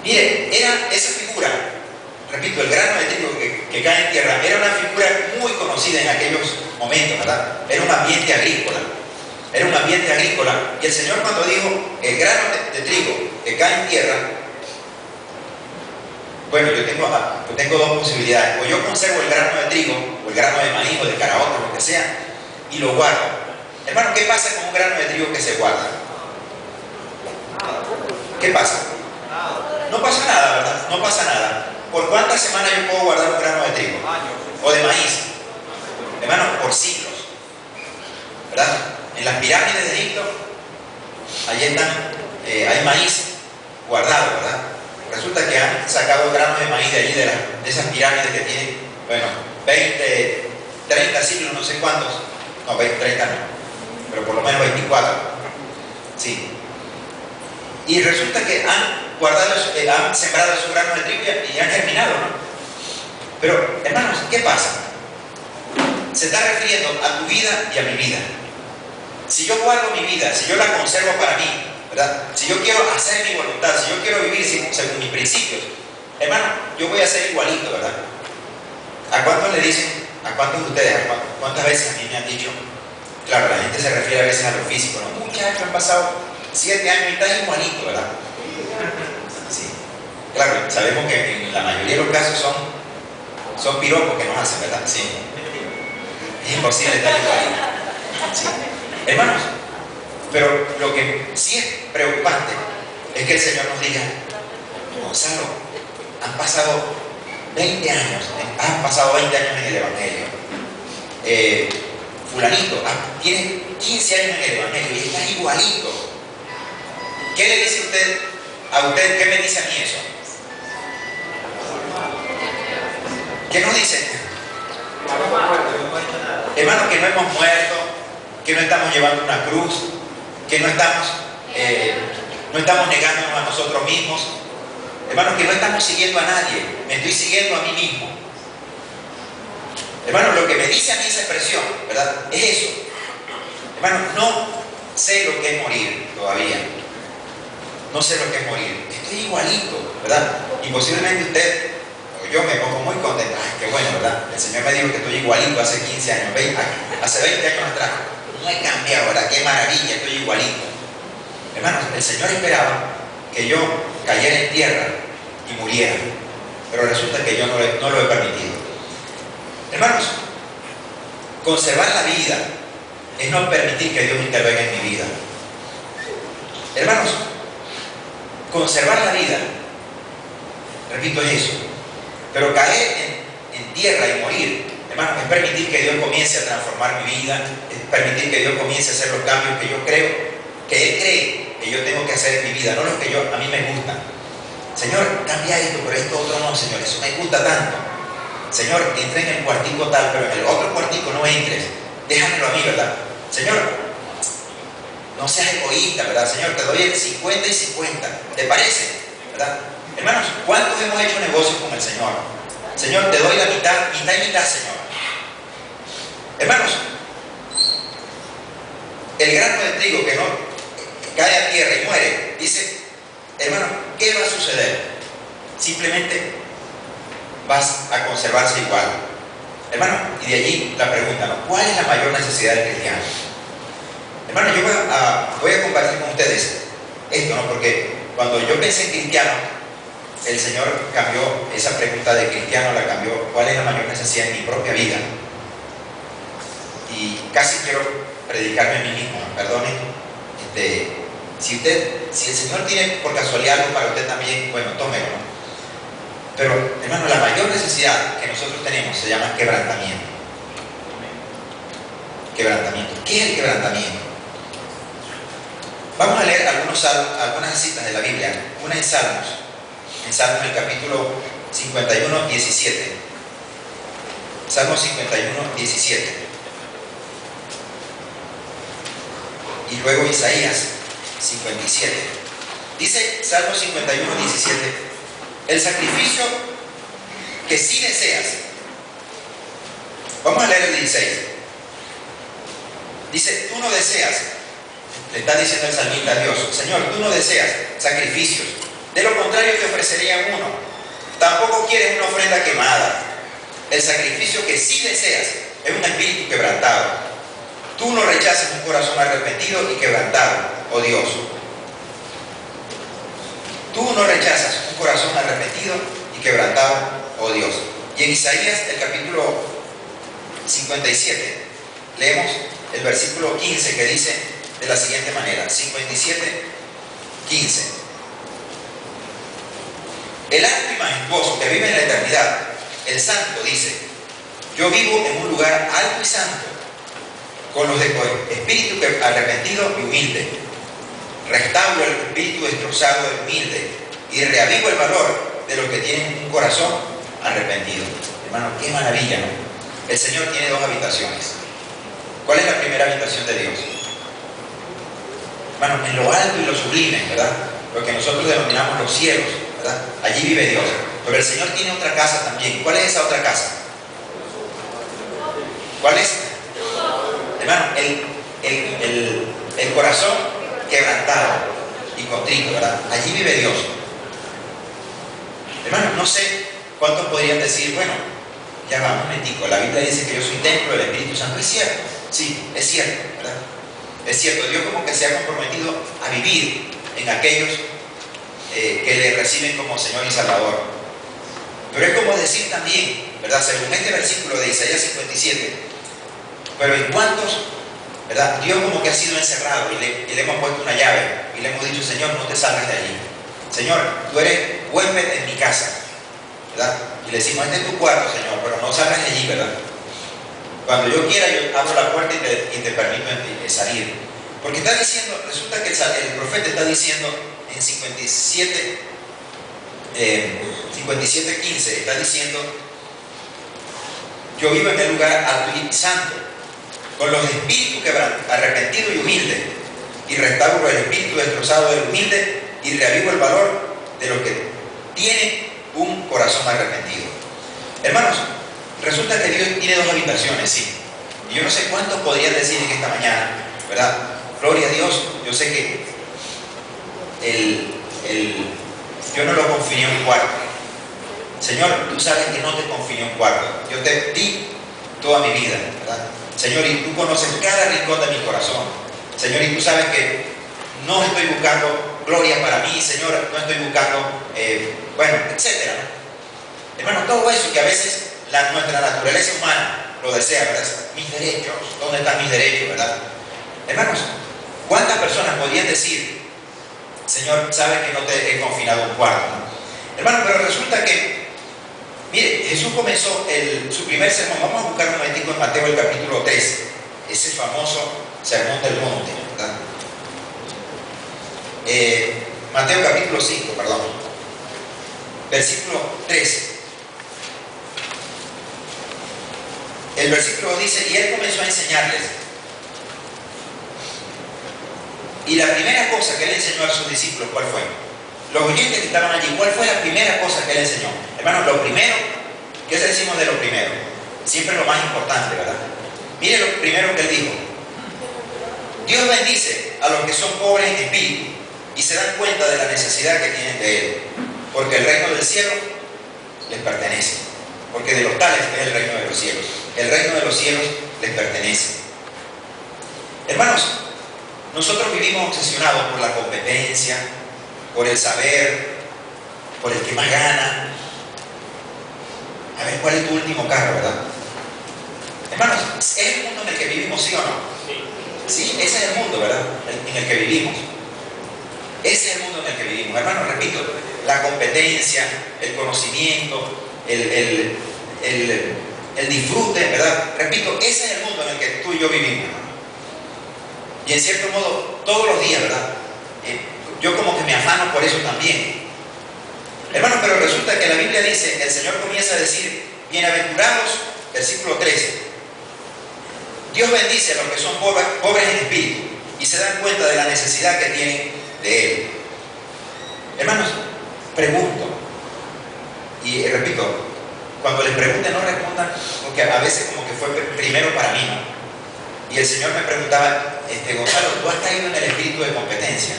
Mire, era esa figura, repito, el grano de trigo que cae en tierra, era una figura muy conocida en aquellos momentos, ¿verdad? Era un ambiente agrícola. Era un ambiente agrícola. Y el Señor, cuando dijo el grano de trigo que cae en tierra, bueno, yo tengo dos posibilidades. O yo conservo el grano de trigo, o el grano de maíz, o de caraota, lo que sea, y lo guardo. Hermano, ¿qué pasa con un grano de trigo que se guarda? ¿Qué pasa? No pasa nada, ¿verdad? No pasa nada. ¿Por cuántas semanas yo puedo guardar un grano de trigo? O de maíz. Hermano, por siglos. ¿Verdad? En las pirámides de Egipto, allí están, hay maíz guardado, ¿verdad? Resulta que han sacado granos de maíz de allí, de esas pirámides que tienen, bueno, 20, 30 siglos, no sé cuántos. No, 20, 30 no, pero por lo menos 24. Sí. Y resulta que han guardado, han sembrado esos granos de trigo y han germinado, ¿no? Pero, hermanos, ¿qué pasa? Se está refiriendo a tu vida y a mi vida. Si yo guardo mi vida, si yo la conservo para mí, ¿verdad? Si yo quiero hacer mi voluntad, si yo quiero vivir según mis principios, hermano, yo voy a ser igualito, ¿verdad? ¿A cuántos le dicen, a cuántos de ustedes, cuántas veces a mí me han dicho, claro, la gente se refiere a veces a lo físico, ¿no? Muchachos, han pasado 7 años y estás igualito, ¿verdad? Sí. Claro, sabemos que en la mayoría de los casos son piropos que nos hacen, ¿verdad? Sí. Es imposible estar igualito. Sí. Hermanos, pero lo que sí es preocupante es que el Señor nos diga, Gonzalo, han pasado 20 años, en el Evangelio. Fulanito, tiene 15 años en el Evangelio y está igualito. ¿Qué le dice usted a usted? ¿Qué me dice a mí eso? ¿Qué nos dice? Hermano, que no hemos muerto, que no estamos llevando una cruz, que no estamos negándonos a nosotros mismos. Hermano, que no estamos siguiendo a nadie, me estoy siguiendo a mí mismo. Hermano, lo que me dice a mí esa expresión, ¿verdad? Es eso. Hermano, no sé lo que es morir todavía. No sé lo que es morir. Estoy igualito, ¿verdad? Y posiblemente usted, o yo me pongo muy contento. Ay, qué bueno, ¿verdad? El Señor me dijo que estoy igualito hace 15 años, hace 20 años atrás. No he cambiado, ¿verdad? Qué maravilla, estoy igualito. Hermanos, el Señor esperaba que yo cayera en tierra y muriera. Pero resulta que yo no lo he permitido. Hermanos, conservar la vida es no permitir que Dios intervenga en mi vida. Hermanos, conservar la vida, repito, es eso. Pero caer en tierra y morir, hermanos, es permitir que Dios comience a transformar mi vida, es permitir que Dios comience a hacer los cambios que yo creo, que Él cree que yo tengo que hacer en mi vida, no los que a mí me gustan. Señor, cambia esto, pero esto otro no, Señor, eso me gusta tanto. Señor, entra en el cuartico tal, pero en el otro cuartico no entres, déjamelo a mí, ¿verdad? Señor, no seas egoísta, ¿verdad? Señor, te doy el 50 y 50, ¿te parece? ¿Verdad? Hermanos, ¿cuántos hemos hecho negocios con el Señor? Señor, te doy la mitad y mitad, Señor. Hermanos, el grano de trigo que no cae a tierra y muere, dice, hermano, ¿qué va a suceder? Simplemente vas a conservarse igual. Hermano, y de allí la pregunta, ¿no? ¿Cuál es la mayor necesidad del cristiano? Hermano, yo voy a compartir con ustedes esto, ¿no? Porque cuando yo pensé en cristiano, el Señor cambió esa pregunta de cristiano, la cambió, ¿cuál es la mayor necesidad en mi propia vida? Y casi quiero predicarme a mí mismo, ¿no? Perdone. Si el Señor tiene por casualidad algo para usted también, bueno, tómelo, ¿no? Pero, hermano, la mayor necesidad que nosotros tenemos se llama quebrantamiento. Quebrantamiento. ¿Qué es el quebrantamiento? Vamos a leer algunas citas de la Biblia. Una en Salmos el capítulo 51, 17. Salmos 51, 17. Y luego Isaías 57. Dice Salmos 51, 17. El sacrificio que sí deseas. Vamos a leer el 16. Dice, tú no deseas, le está diciendo el salmista a Dios, Señor, tú no deseas sacrificios De lo contrario te ofrecería uno. Tampoco quieres una ofrenda quemada. El sacrificio que sí deseas es un espíritu quebrantado. Tú no rechazas un corazón arrepentido y quebrantado, oh Dios. Tú no rechazas un corazón arrepentido y quebrantado, oh Dios. Y en Isaías, el capítulo 57, leemos el versículo 15 que dice de la siguiente manera, 57, 15. El alto y majestuoso que vive en la eternidad, el santo, dice: yo vivo en un lugar alto y santo, con los de espíritu arrepentido y humilde. Restauro el espíritu destrozado y humilde, y reavivo el valor de los que tienen un corazón arrepentido. Hermano, qué maravilla, ¿no? El Señor tiene dos habitaciones. ¿Cuál es la primera habitación de Dios? Hermano, en lo alto y lo sublime, ¿verdad? Lo que nosotros denominamos los cielos, ¿verdad? Allí vive Dios. Pero el Señor tiene otra casa también. ¿Cuál es esa otra casa? ¿Cuál es? Hermano, el corazón quebrantado y contrito, ¿verdad? Allí vive Dios. Hermano, no sé cuántos podrían decir, bueno, ya va un momentico, la Biblia dice que yo soy templo del Espíritu Santo. Es cierto, sí, es cierto, ¿verdad? Es cierto, Dios como que se ha comprometido a vivir en aquellos que le reciben como Señor y Salvador. Pero es como decir también, ¿verdad? Según este versículo de Isaías 57, pero en cuantos, ¿verdad? Dios como que ha sido encerrado y le hemos puesto una llave y le hemos dicho: Señor, no te salgas de allí. Señor, tú eres huésped en mi casa, ¿verdad? Y le decimos: este es tu cuarto, Señor, pero no salgas de allí, ¿verdad? Cuando yo quiera, yo abro la puerta y te permito salir. Porque está diciendo, resulta que el profeta está diciendo en 57, 15, está diciendo: yo vivo en el lugar alto y santo, con los espíritus arrepentidos y humildes, y restauro el espíritu destrozado del humilde, y reavivo el valor de los que tienen un corazón arrepentido. Hermanos, resulta que Dios tiene dos habitaciones, sí. Y yo no sé cuántos podrían decir en esta mañana, ¿verdad? Gloria a Dios, yo sé que yo no lo confié en un cuarto. Señor, tú sabes que no te confié en un cuarto. Yo te di toda mi vida, ¿verdad? Señor, y tú conoces cada rincón de mi corazón. Señor, y tú sabes que no estoy buscando gloria para mí, Señor, no estoy buscando, bueno, etcétera, ¿no? Hermano, todo eso que a veces nuestra naturaleza humana lo desea, ¿verdad? Mis derechos, ¿dónde están mis derechos, verdad? Hermanos, ¿cuántas personas podrían decir: Señor, sabes que no te he confinado un cuarto, ¿no? Hermano, pero resulta que, mire, Jesús comenzó su primer sermón. Vamos a buscar un momentico en Mateo el capítulo 3, ese famoso sermón del monte, ¿verdad? Mateo capítulo 5, perdón, versículo 13. El versículo dice: y él comenzó a enseñarles. Y la primera cosa que él enseñó a sus discípulos, ¿cuál fue? Los oyentes que estaban allí, ¿cuál fue la primera cosa que él enseñó? Hermanos, lo primero, ¿qué decimos de lo primero? Siempre lo más importante, ¿verdad? Mire lo primero que él dijo: Dios bendice a los que son pobres en espíritu y se dan cuenta de la necesidad que tienen de él, porque el reino del cielo les pertenece. Porque de los tales es el reino de los cielos. El reino de los cielos les pertenece. Hermanos, nosotros vivimos obsesionados por la competencia, por el saber, por el que más gana. A ver, ¿cuál es tu último carro, verdad? Hermanos, ¿es el mundo en el que vivimos, sí o no? Sí, ese es el mundo, ¿verdad? En el que vivimos. Ese es el mundo en el que vivimos. Hermanos, repito, la competencia, el conocimiento, el disfrute, ¿verdad? Repito, ese es el mundo en el que tú y yo vivimos, hermano. Y en cierto modo, todos los días, ¿verdad? Yo como que me afano por eso también. Hermanos, pero resulta que la Biblia dice, el Señor comienza a decir: bienaventurados, versículo 13. Dios bendice a los que son pobres en espíritu y se dan cuenta de la necesidad que tienen de Él. Hermanos, pregunto, y repito, cuando les pregunten no respondan, porque a veces como que fue primero para mí, ¿no? Y el Señor me preguntaba: Gonzalo, ¿tú has caído en el espíritu de competencia?